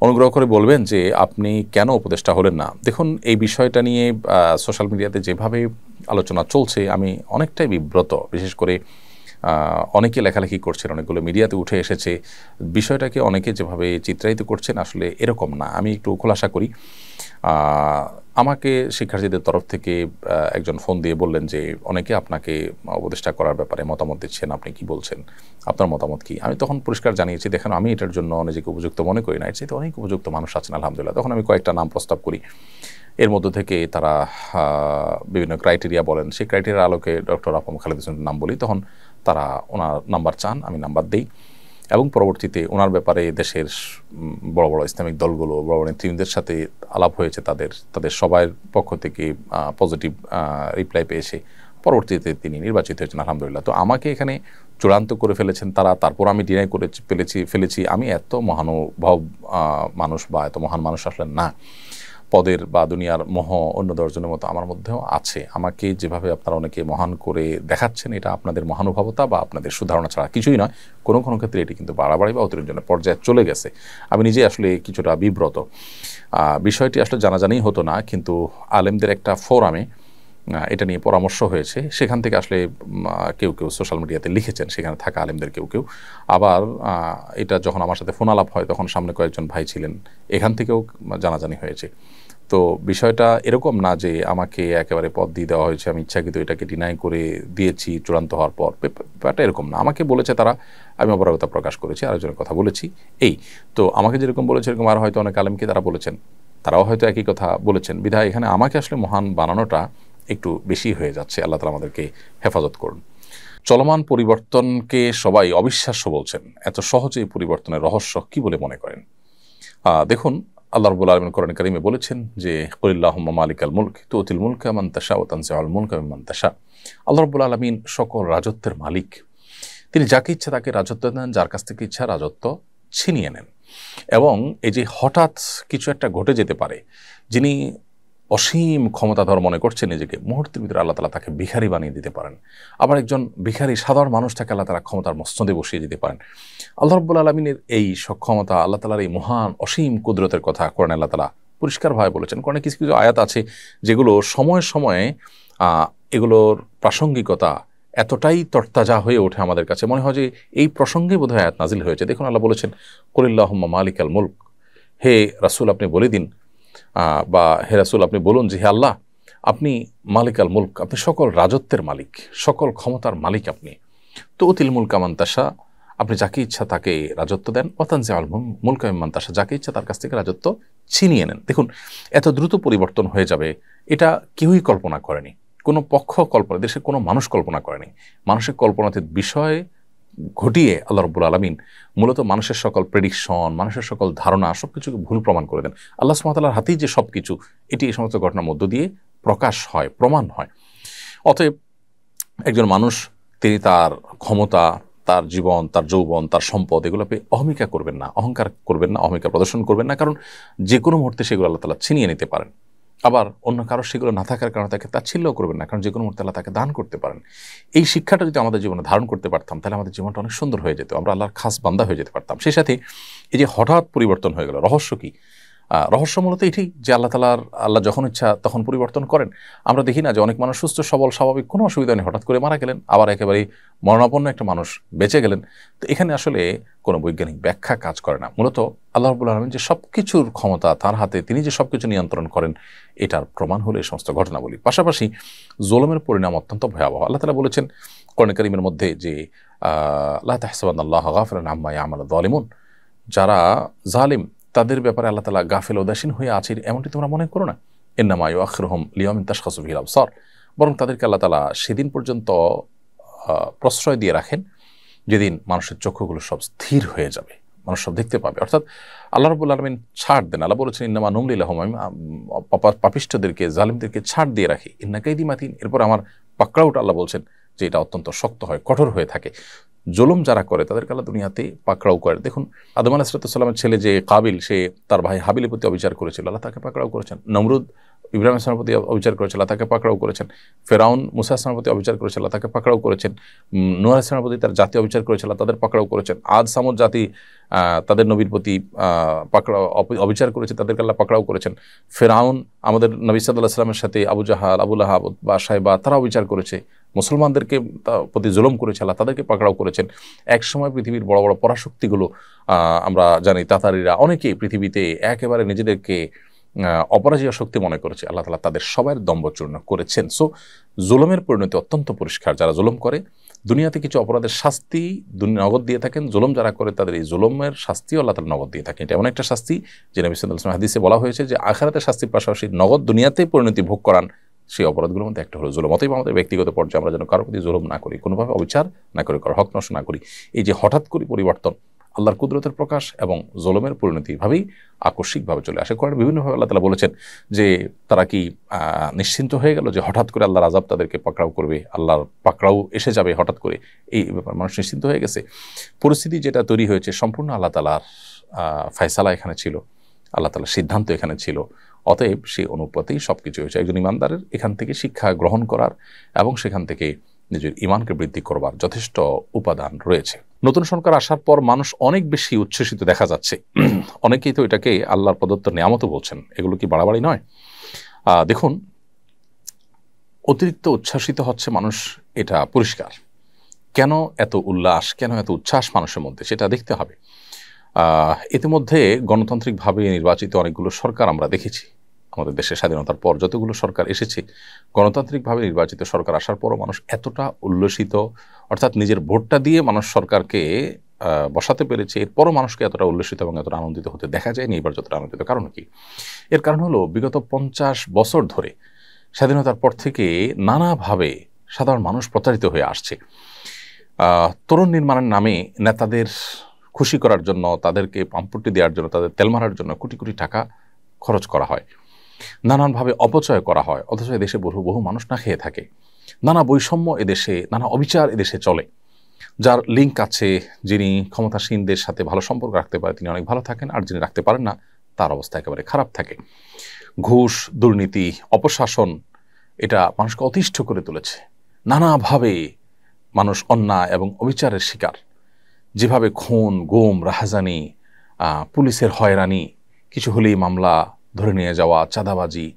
অনুগ্রহ করে বলবেন যে আপনি কেন উপদেষ্টা হলেন না। দেখুন, এই বিষয়টা নিয়ে সোশ্যাল মিডিয়াতে যেভাবে আলোচনা চলছে আমি অনেকটাই বিব্রত। বিশেষ করে অনেকে লেখালেখি করছেন, অনেকগুলো মিডিয়াতে উঠে এসেছে, বিষয়টাকে অনেকে যেভাবে চিত্রায়িত করছেন আসলে এরকম না। আমি একটু খোলাসা করি। আমাকে শিক্ষার্থীদের তরফ থেকে একজন ফোন দিয়ে বললেন যে অনেকে আপনাকে উপদেষ্টা করার ব্যাপারে মতামত দিচ্ছেন, আপনি কি বলছেন, আপনার মতামত কি। আমি তখন পরিষ্কার জানিয়েছি, দেখেন আমি এটার জন্য নিজেকে উপযুক্ত মনে করি না, এর চাইতে অনেক উপযুক্ত মানুষ আছেন আলহামদুলিল্লাহ। তখন আমি কয়েকটা নাম প্রস্তাব করি, এর মধ্য থেকে তারা বিভিন্ন ক্রাইটেরিয়া বলেন, সেই ক্রাইটেরিয়ার আলোকে ডক্টর আফম খালেদ হোসেনের নাম বলি। তখন তারা ওনার নাম্বার চান, আমি নাম্বার দিই এবং পরবর্তীতে ওনার ব্যাপারে দেশের বড় বড় ইসলামিক দলগুলো, বড় বড় নেতৃবৃন্দের সাথে আলাপ হয়েছে, তাদের সবার পক্ষ থেকে পজিটিভ রিপ্লাই পেয়েছে। পরবর্তীতে তিনি নির্বাচিত হয়েছেন আলহামদুলিল্লাহ। তো আমাকে এখানে চূড়ান্ত করে ফেলেছেন তারা, তারপর আমি ডিনাই করে ফেলেছি। আমি এত মহানুভব মানুষ বা এত মহান মানুষ আসলে না। পদের বা দুনিয়ার মোহ অন্য দশজনের মতো আমার মধ্যেও আছে। আমাকে যেভাবে আপনারা অনেকে মহান করে দেখাচ্ছেন, এটা আপনাদের মহানুভবতা বা আপনাদের সুধারণা ছাড়া কিছুই নয়। কোনো কোনো ক্ষেত্রে এটি কিন্তু বাড়াবাড়ি বা অতিরঞ্জনের পর্যায়ে চলে গেছে। আমি নিজে আসলে কিছুটা বিব্রত। বিষয়টি আসলে জানাজানি হতো না, কিন্তু আলেমদের একটা ফোরামে এটা নিয়ে পরামর্শ হয়েছে। সেখান থেকে আসলে কেউ কেউ সোশ্যাল মিডিয়াতে লিখেছেন, সেখানে থাকা আলেমদের কেউ কেউ। আবার এটা যখন আমার সাথে ফোন আলাপ হয় তখন সামনে কয়েকজন ভাই ছিলেন, এখান থেকেও জানাজানি হয়েছে। তো বিষয়টা এরকম না যে আমাকে একেবারে পদ দিয়ে দেওয়া হয়েছে, আমি ইচ্ছাকৃত এটাকে ডিনাই করে দিয়েছি চূড়ান্ত হওয়ার পর। ব্যাপারটা এরকম না। আমাকে বলেছে তারা, আমি অপারগতা প্রকাশ করেছি, আরেকজনের কথা বলেছি। এই তো আমাকে যেরকম বলেছে এরকম আর হয়তো অনেক আলেমকে তারা বলেছেন, তারাও হয়তো একই কথা বলেছেন। বিধায় এখানে আমাকে আসলে মহান বানানোটা একটু বেশি হয়ে যাচ্ছে। আল্লাহ তাআলা আমাদেরকে হেফাজত করুন। চলমান পরিবর্তনকে সবাই অবিশ্বাস্য বলছেন, এত সহজেই পরিবর্তনের রহস্য কি বলে মনে করেন? দেখুন, আল্লাহ রাব্বুল আলামিন কোরআন কারীমে বলেছেন যে কুলিল্লাহুম্মা মালিকাল মুলক তুতিল মুলকা মান তাশা ওয়া তানজিউল মুলকা মিম্মান তাশা। আল্লাহ রাব্বুল আলামিন সকল রাজত্বের মালিক। তিনি যাকে ইচ্ছা তাকে রাজত্ব দেন, যার কাছ থেকে ইচ্ছা রাজত্ব ছিনিয়ে নেন। এবং এই যে হঠাৎ কিছু একটা ঘটে যেতে পারে, যিনি অসীম ক্ষমতাধর মনে করছেন নিজেকে, মুহূর্তের ভিতরে আল্লাহ তাআলা তাকে ভিখারি বানিয়ে দিতে পারেন। আবার একজন ভিখারি সাধারণ মানুষটাকে আল্লাহ তাআলা ক্ষমতার মস্তদে বসিয়ে দিতে পারেন। আল্লাহ রাব্বুল আলামিনের এই সক্ষমতা, আল্লাহ তাআলার এই মহান অসীম কুদরতের কথা কোরআনে আল্লাহ তাআলা পরিষ্কারভাবে বলেছেন। কোরআনে কিছু কিছু আয়াত আছে যেগুলো সময়ে সময়ে এগুলোর প্রাসঙ্গিকতা এতটাই তরতাজা হয়ে ওঠে আমাদের কাছে, মনে হয় যে এই প্রসঙ্গে বোধহয় আয়াত নাজিল হয়েছে। দেখুন, আল্লাহ বলেছেন কুলিল্লাহুম্মা মালিকাল মুলক, হে রাসূল আপনি বলে দিন, বা হে রাসূল আপনি বলুন যে হে আল্লাহ আপনি মালিকাল মুলক, আপনি সকল রাজত্বের মালিক, সকল ক্ষমতার মালিক আপনি। তো উতিল মুলকা মান তাশা, আপনি যাকে ইচ্ছা তাকে রাজত্ব দেন। ওয়াতানজিউল মুলকা মিম্মান তাশা, যাকে ইচ্ছা তার কাছ থেকে রাজত্ব ছিনিয়ে নেন। দেখুন, এত দ্রুত পরিবর্তন হয়ে যাবে এটা কেউই কল্পনা করেনি, কোনো পক্ষ কল্পনা, দেশের কোনো মানুষ কল্পনা করেনি। মানুষের কল্পনাতীত বিষয় ঘটিয়ে আল্লাহ রাব্বুল আলামিন মূলত মানুষের সকল প্রেডিকশন, মানুষের সকল ধারণা সবকিছুকে ভুল প্রমাণ করে দেন। আল্লাহ সুবহানাহু ওয়া তাআলার হাতেই যে সবকিছু, এটি এই সমস্ত ঘটনার মধ্য দিয়ে প্রকাশ হয়, প্রমাণ হয়। অতএব একজন মানুষ তিনি তার ক্ষমতা, তার জীবন, তার যৌবন, তার সম্পদ এগুলো পেয়ে অহমিকা করবেন না, অহংকার করবেন না, অহমিকা প্রদর্শন করবেন না। কারণ যে কোনো মুহূর্তে সেগুলো আল্লাহ তাআলা ছিনিয়ে নিতে পারেন। আবার অন্য কারো সেগুলো না থাকার কারণে তাকে তাচ্ছিল্যও করবেন না, কারণ যে কোনো মুহূর্তে আল্লাহ তাকে দান করতে পারেন। এই শিক্ষাটা যদি আমাদের জীবনে ধারণ করতে পারতাম, তাহলে আমাদের জীবনটা অনেক সুন্দর হয়ে যেত, আমরা আল্লাহর খাস বান্দা হয়ে যেতে পারতাম। সেই সাথে এই যে হঠাৎ পরিবর্তন হয়ে গেল, রহস্য কি? রহস্য মূলত এটি যে আল্লাহ যখন ইচ্ছা তখন পরিবর্তন করেন। আমরা দেখি না যে অনেক মানুষ সুস্থ সবল স্বাভাবিক কোনো অসুবিধা নেই, হঠাৎ করে মারা গেলেন, আবার একেবারেই মরণাপন্ন একটা মানুষ বেঁচে গেলেন। তো এখানে আসলে কোনো বৈজ্ঞানিক ব্যাখ্যা কাজ করে না। মূলত আল্লাহ রাব্বুল আলামিন যে সব কিছুর ক্ষমতা তার হাতে, তিনি যে সব কিছু নিয়ন্ত্রণ করেন, এটার প্রমাণ হলো এই সমস্ত ঘটনাবলী। পাশাপাশি জুলুমের পরিণাম অত্যন্ত ভয়াবহ। আল্লাহ তাআলা বলেছেন কোরআন কারীমের মধ্যে যে লা তাহসাবান্নাল্লাহা গাফিলান আম্মা ইয়ামালু যালিমুন, যারা জালিম তাদের ব্যাপারে আল্লাহ তাআলা গাফিল উদাসীন হয়ে আছে এমনটি তোমরা মনে করো না। ইন্নামা ইউআখিরুহুম লিয়াউমিন তাশখাসু ফিহিল আবসার, বরং তাদেরকে আল্লাহ তাআলা সেদিন পর্যন্ত প্রশ্রয় দিয়ে রাখেন যেদিন মানুষের চক্ষুগুলো সব স্থির হয়ে যাবে, মানুষ সব দেখতে পাবে। অর্থাৎ আল্লাহ রাব্বুল আলামিন ছাড় দেন। আল্লাহ বলেছেন ইন্নামা নুমলি লাহুম, আমি পাপিষ্ঠদেরকে, জালিমদেরকে ছাড় দিয়ে রাখি। ইন্না কাইদি মাতিন, এরপর আমার পাকড়াওটা আল্লাহ বলছেন যে এটা অত্যন্ত শক্ত হয়, কঠোর হয়ে থাকে। জুলুম যারা করে তাদেরকে আল্লাহ দুনিয়াতে পাকড়াও করে। দেখুন, আদম আলাইহিস সালামের ছেলে যে কাবিল, সে তার ভাই হাবিলের প্রতি অবিচার করেছিল, আল্লাহ তাকে পাকড়াও করেছেন। নমরুদ ইব্রাহিম ইসলামের প্রতি অবিচার করেছে, আল্লাহ তাকে পাকড়াও করেছেন। ফেরাউন মুসা ইসলামের প্রতি অবিচার করেছে, আল্লাহ তাকে পাকড়াও করেছেন। নূহ ইসলামের প্রতি তার জাতি অবিচার করেছে, আল্লাহ তাদের পাকড়াও করেছেন। আদ সামুদ জাতি তাদের নবীর প্রতি পাকড়াও অবিচার করেছে, তাদেরকে আল্লাহ পাকড়াও করেছেন। ফেরাউন আমাদের নবী সাল্লাল্লাহু আলাইহি ওয়াসাল্লামের সাথে আবু জাহাল, আবু লাহাব বা সাইবা তারা অবিচার করেছে, মুসলমানদেরকে প্রতি জুলুম করেছে, আল্লাহ তাদেরকে পাকড়াও করেছেন। একসময় পৃথিবীর বড় বড় পরাশক্তিগুলো আমরা জানি তাতারিরা অনেকেই পৃথিবীতে একেবারে নিজেদেরকে অপরাজেয় শক্তি মনে করেছে, আল্লাহ তাআলা তাদের সবার দম্ভচূর্ণ করেছেন। সো জুলুমের পরিণতি অত্যন্ত পরিষ্কার। যারা জুলুম করে দুনিয়াতে কিছু অপরাধের শাস্তি নগদ দিয়ে থাকেন, জুলুম যারা করে তাদের এই জুলুমের শাস্তিও আল্লাহ তাআলা নগদ দিয়ে থাকেন। এটা এমন একটা শাস্তি যে নবী সাল্লাল্লাহু আলাইহি ওয়াসাল্লাম হাদিসে বলা হয়েছে যে আখিরাতের শাস্তির পাশাপাশি নগদ দুনিয়াতেই পরিণতি ভোগ করান সেই অপরাধগুলোর মধ্যে একটা হলো জুলুম। অতএব আমাদের ব্যক্তিগত পর্যায়ে আমরা যেন কারোর প্রতি জুলুম না করি, কোনোভাবে অবিচার না করি, কারো হক নষ্ট না করি। এই যে হঠাৎ করে পরিবর্তন আল্লাহর কুদরতের প্রকাশ এবং জুলুমের পরিণতি ভাবেই আকস্মিকভাবে চলে আসে। কোরআনে বিভিন্নভাবে আল্লাহ তাআলা বলেছেন যে তারা কি নিশ্চিন্ত হয়ে গেল যে হঠাৎ করে আল্লাহর আযাব তাদেরকে পাকড়াও করবে, আল্লাহর পাকড়াও এসে যাবে হঠাৎ করে, এই ব্যাপার মানুষ নিশ্চিন্ত হয়ে গেছে। পরিস্থিতি যেটা তৈরি হয়েছে সম্পূর্ণ আল্লাহ তাআলার ফয়সালা এখানে ছিল, আল্লাহ তাআলার সিদ্ধান্ত এখানে ছিল। অতএব সেই অনুপাতেই সব কিছু হয়েছে। একজন ইমানদারের এখান থেকে শিক্ষা গ্রহণ করার এবং সেখান থেকে নিজের ইমানকে বৃদ্ধি করবার যথেষ্ট উপাদান রয়েছে। নতুন সরকার আসার পর মানুষ অনেক বেশি উচ্ছ্বসিত দেখা যাচ্ছে। অনেকেই তো এটাকে আল্লাহর প্রদত্ত নিয়ামতও বলছেন। এগুলো কি বাড়াবাড়ি নয়? দেখুন, অতিরিক্ত উচ্ছ্বসিত হচ্ছে মানুষ, এটা পরিষ্কার। কেন এত উল্লাস, কেন এত উচ্ছ্বাস মানুষের মধ্যে, সেটা দেখতে হবে। ইতিমধ্যে গণতান্ত্রিকভাবে নির্বাচিত অনেকগুলো সরকার আমরা দেখেছি। আমাদের দেশের স্বাধীনতার পর যতগুলো সরকার এসেছে, গণতান্ত্রিকভাবে নির্বাচিত সরকার আসার পরও মানুষ এতটা উল্লসিত, অর্থাৎ নিজের ভোটটা দিয়ে মানুষ সরকারকে বসাতে পেরেছে, এরপরও মানুষকে এতটা উল্লসিত এবং এতটা আনন্দিত হতে দেখা যায়নি এবার যতটা আনন্দিত। কারণ কি? এর কারণ হলো বিগত 50 বছর ধরে স্বাধীনতার পর থেকে নানাভাবে সাধারণ মানুষ প্রতারিত হয়ে আসছে। তরুণ নির্মাণের নামে নেতাদের খুশি করার জন্য, তাদেরকে পাম্পটি দেওয়ার জন্য, তাদের তেল মারার জন্য কোটি কোটি টাকা খরচ করা হয়, নানানভাবে অপচয় করা হয়। অথচ এদেশে বহু মানুষ না খেয়ে থাকে। নানা বৈষম্য এদেশে, নানা অবিচার এদেশে চলে। যার লিঙ্ক আছে, যিনি ক্ষমতাসীনদের সাথে ভালো সম্পর্ক রাখতে পারে তিনি অনেক ভালো থাকেন, আর যিনি রাখতে পারেন না তার অবস্থা একেবারে খারাপ থাকে। ঘুষ, দুর্নীতি, অপশাসন এটা মানুষকে অতিষ্ঠ করে তুলেছে। নানাভাবে মানুষ অন্যায় এবং অবিচারের শিকার। যেভাবে খুন, গুম, রাহাজানি, পুলিশের হয়রানি, কিছু হলেই মামলা ধরে নিয়ে যাওয়া, চাঁদাবাজি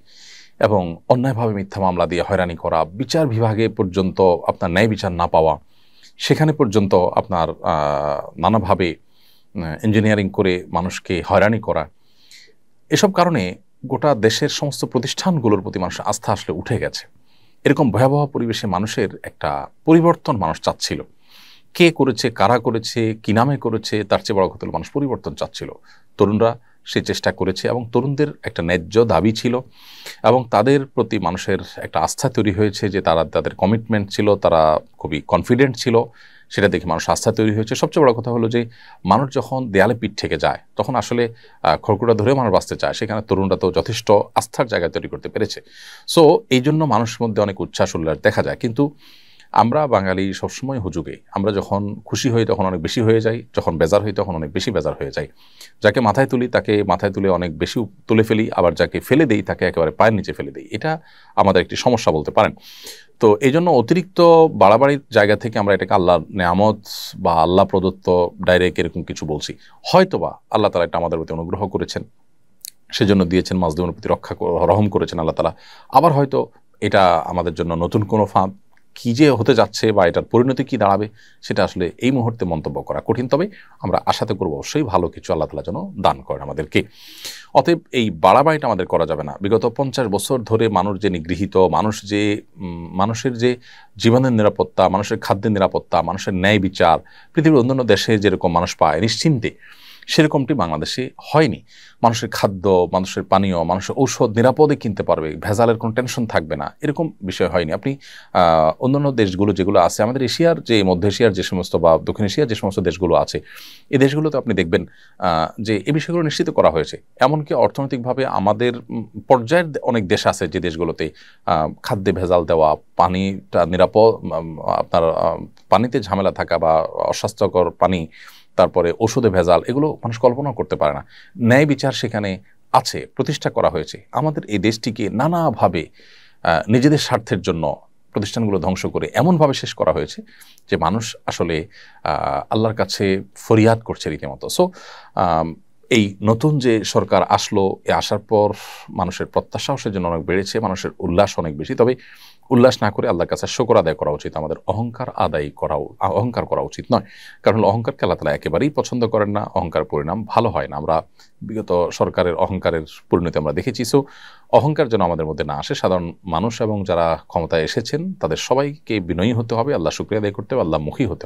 এবং অন্যায়ভাবে মিথ্যা মামলা দিয়ে হয়রানি করা, বিচার বিভাগে পর্যন্ত আপনার ন্যায় বিচার না পাওয়া, সেখানে পর্যন্ত আপনার নানাভাবে ইঞ্জিনিয়ারিং করে মানুষকে হয়রানি করা, এসব কারণে গোটা দেশের সমস্ত প্রতিষ্ঠানগুলোর প্রতি মানুষের আস্থা আসলে উঠে গেছে। এরকম ভয়াবহ পরিবেশে মানুষের একটা পরিবর্তন মানুষ চাচ্ছিল। কে করেছে, কারা করেছে, কি নামে করেছে, তার চেয়ে বড় কথা হলো মানুষ পরিবর্তন চাচ্ছিল। তরুণরা সেই চেষ্টা করেছে এবং তরুণদের একটা ন্যায্য দাবি ছিল এবং তাদের প্রতি মানুষের একটা আস্থা তৈরি হয়েছে যে তাদের কমিটমেন্ট ছিল, তারা খুবই কনফিডেন্ট ছিল, সেটা দেখে মানুষ আস্থা তৈরি হয়েছে। সবচেয়ে বড় কথা হলো যে মানুষ যখন দেয়ালে পিঠ থেকে যায় তখন আসলে খড়কুটা ধরে মানুষ বাঁচতে চায়, সেখানে তরুণরা তো যথেষ্ট আস্থার জায়গা তৈরি করতে পেরেছে। সো এই জন্য মানুষের মধ্যে অনেক উচ্ছ্বাস উল্লাস দেখা যায়। কিন্তু আমরা বাঙালি সবসময় হুজুগে, আমরা যখন খুশি হই তখন অনেক বেশি হয়ে যাই, যখন বেজার হই তখন অনেক বেশি বেজার হয়ে যাই। যাকে মাথায় তুলি তাকে মাথায় তুলে অনেক বেশি তুলে ফেলি, আবার যাকে ফেলে দেই তাকে একেবারে পায়ের নিচে ফেলে দেই। এটা আমাদের একটি সমস্যা বলতে পারেন। তো এই জন্য অতিরিক্ত বাড়াবাড়ির জায়গা থেকে আমরা এটাকে আল্লাহর নেয়ামত বা আল্লাহ প্রদত্ত ডাইরেক্ট এরকম কিছু বলছি। হয়তোবা আল্লাহ তাআলা এটা আমাদের প্রতি অনুগ্রহ করেছেন, সেজন্য দিয়েছেন, মাজলুমের প্রতি রহম করেছেন আল্লাহ তাআলা। আবার হয়তো এটা আমাদের জন্য নতুন কোনো ফাঁদ, কী যে হতে যাচ্ছে বা এটার পরিণতি কী দাঁড়াবে সেটা আসলে এই মুহূর্তে মন্তব্য করা কঠিন। তবে আমরা আশাতে করবো অবশ্যই ভালো কিছু আল্লাহ তাআলা যেন দান করেন আমাদেরকে। অতএব এই বাড়াবাড়িটা আমাদের করা যাবে না। বিগত 50 বছর ধরে মানুষ যে নিগৃহীত, মানুষের যে জীবনের নিরাপত্তা, মানুষের খাদ্যের নিরাপত্তা, মানুষের ন্যায় বিচার পৃথিবীর অন্যান্য দেশে যেরকম মানুষ পায় নিশ্চিন্তে, সেরকমটি বাংলাদেশে হয়নি। মানুষের খাদ্য, মানুষের পানীয়, মানুষের ঔষধ নিরাপদে কিনতে পারবে, ভেজালের কোনো টেনশন থাকবে না, এরকম বিষয় হয়নি। আপনি অন্যান্য দেশগুলো যেগুলো আছে, আমাদের এশিয়ার যে মধ্য এশিয়ার যে সমস্ত বা দক্ষিণ এশিয়ার যে সমস্ত দেশগুলো আছে, এই দেশগুলোতে আপনি দেখবেন যে এই বিষয়গুলো নিশ্চিত করা হয়েছে। এমনকি অর্থনৈতিকভাবে আমাদের পর্যায়ের অনেক দেশ আছে যে দেশগুলোতে খাদ্যে ভেজাল দেওয়া, পানিটা নিরাপদ, আপনার পানিতে ঝামেলা থাকা বা অস্বাস্থ্যকর পানি, তারপরে ওষুধে ভেজাল, এগুলো মানুষ কল্পনা করতে পারে না। ন্যায় বিচার সেখানে আছে, প্রতিষ্ঠা করা হয়েছে, আমাদের এই দেশটিকে নানাভাবে নিজেদের স্বার্থের জন্য প্রতিষ্ঠানগুলো ধ্বংস করে এমনভাবে শেষ করা হয়েছে যে মানুষ আসলে আল্লাহর কাছে ফরিয়াদ করছে রীতিমতো। সো এই নতুন যে সরকার আসলো, এ আসার পর মানুষের প্রত্যাশাও সেজন্য অনেক বেড়েছে, মানুষের উল্লাস অনেক বেশি। তবে উল্লাস না করে আল্লাহর কাছে শুকর আদায় করা উচিত, আমাদের অহংকার করা উচিত নয়। কারণ অহংকারকে আল্লাহ তাআলা একেবারেই পছন্দ করেন না, অহংকার পরিণাম ভালো হয় না। আমরা বিগত সরকারের অহংকারের পরিণতি আমরা দেখেছি। সো অহংকার যেন আমাদের মধ্যে না আসে। সাধারণ মানুষ এবং যারা ক্ষমতায় এসেছেন তাদের সবাইকে বিনয়ী হতে হবে, আল্লাহ শুকরিয়া আদায় করতে হবে, আল্লাহমুখী হতে হবে।